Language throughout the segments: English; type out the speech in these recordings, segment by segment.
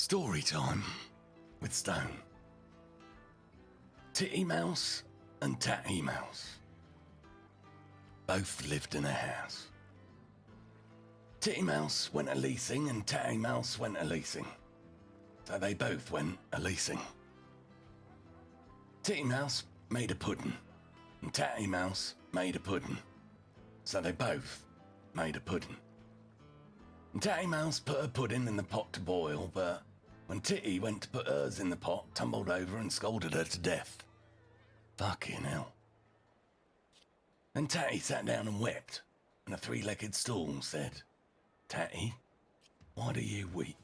Storytime with Stone. Titty Mouse and Tatty Mouse both lived in a house. Titty Mouse went a-leasing and Tatty Mouse went a-leasing. So they both went a-leasing. Titty Mouse made a pudding and Tatty Mouse made a pudding. So they both made a pudding. And Tatty Mouse put her pudding in the pot to boil, but when Titty went to put hers in the pot, tumbled over and scolded her to death. Fucking hell. Then Tatty sat down and wept, and a three-legged stool said, "Tatty, why do you weep?"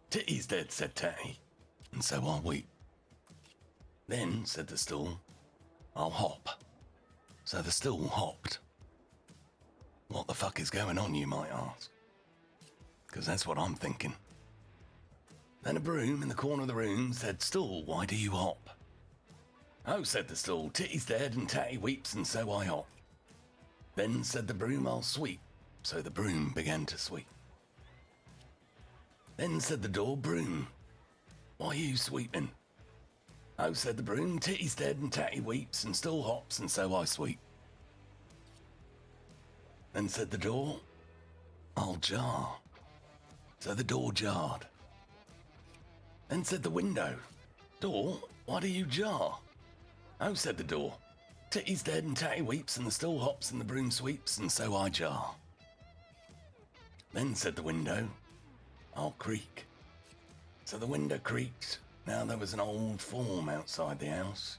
"Titty's dead," said Tatty, "and so I weep." "Then," said the stool, "I'll hop." So the stool hopped. What the fuck is going on, you might ask? Because that's what I'm thinking. Then a broom in the corner of the room said, "Stool, why do you hop?" "Oh," said the stool, "Titty's dead and Tatty weeps and so I hop." Then said the broom, "I'll sweep." So the broom began to sweep. Then said the door, "Broom, why are you sweeping?" "Oh," said the broom, "Titty's dead and Tatty weeps and still hops and so I sweep." Then said the door, "I'll jar." So the door jarred. Then said the window, "Door, why do you jar?" "Oh," said the door, "Titty's dead and Tatty weeps and the stool hops and the broom sweeps and so I jar." Then said the window, "I'll creak." So the window creaked. Now there was an old form outside the house.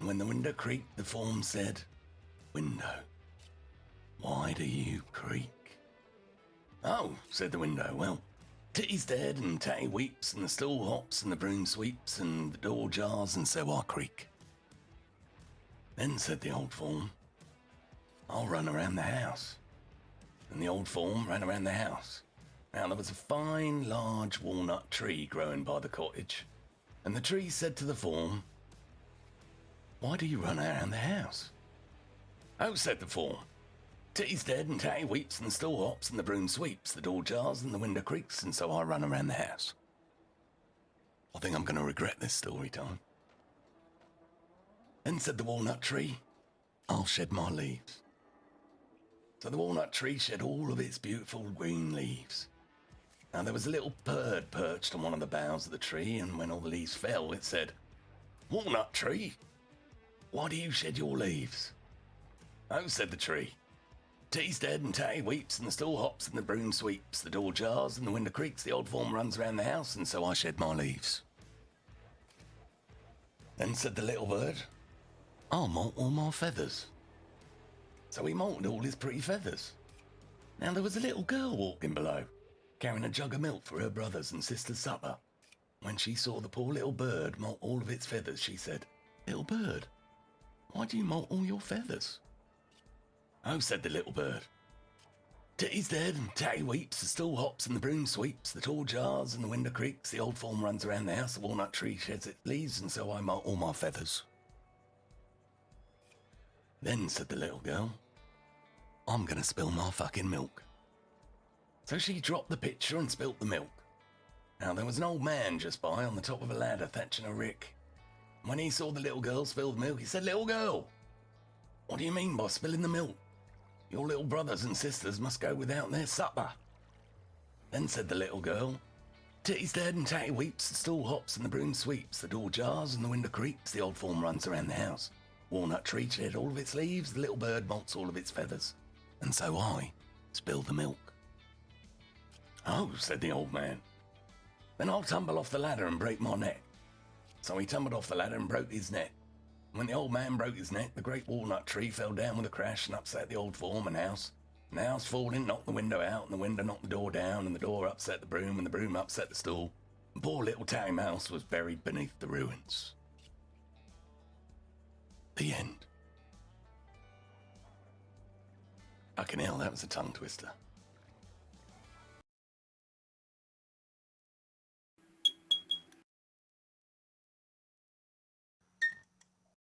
And when the window creaked, the form said, "Window, why do you creak?" "Oh," said the window, "well, Titty's dead and Tatty weeps and the stool hops and the broom sweeps and the door jars and so I creak." Then said the old form, "I'll run around the house." And the old form ran around the house. Now there was a fine large walnut tree growing by the cottage, and the tree said to the form, "Why do you run around the house?" "Oh," said the form, "Titty's dead and Tatty weeps and the stool hops and the broom sweeps, the door jars and the window creaks and so I run around the house." I think I'm going to regret this story time. Then said the walnut tree, "I'll shed my leaves." So the walnut tree shed all of its beautiful green leaves. Now there was a little bird perched on one of the boughs of the tree, and when all the leaves fell, it said, "Walnut tree, why do you shed your leaves?" "Oh," said the tree, "Titty's dead and Tatty weeps and the stool hops and the broom sweeps, the door jars and the window creaks, the old form runs around the house and so I shed my leaves." Then said the little bird, "I'll molt all my feathers." So he molted all his pretty feathers. Now there was a little girl walking below, carrying a jug of milk for her brothers and sisters' supper. When she saw the poor little bird molt all of its feathers, she said, "Little bird, why do you molt all your feathers?" "Oh," said the little bird, "Titty's dead and Tatty weeps, the stool hops and the broom sweeps, the door jars and the window creaks, the old form runs around the house, the walnut tree sheds its leaves and so I molt all my feathers." Then said the little girl, "I'm going to spill my fucking milk." So she dropped the pitcher and spilt the milk. Now there was an old man just by on the top of a ladder thatching a rick. When he saw the little girl spill the milk, he said, "Little girl, what do you mean by spilling the milk? Your little brothers and sisters must go without their supper." Then said the little girl, "Titty's dead and Tatty weeps, the stool hops and the broom sweeps, the door jars and the window creaks, the old form runs around the house. Walnut tree shed all of its leaves, the little bird molts all of its feathers, and so I spill the milk." "Oh," said the old man, "then I'll tumble off the ladder and break my neck." So he tumbled off the ladder and broke his neck. When the old man broke his neck, the great walnut tree fell down with a crash and upset the old form and house. And the house falling knocked the window out, and the window knocked the door down, and the door upset the broom, and the broom upset the stool. And poor little Tatty Mouse was buried beneath the ruins. The end. Fucking hell, that was a tongue twister.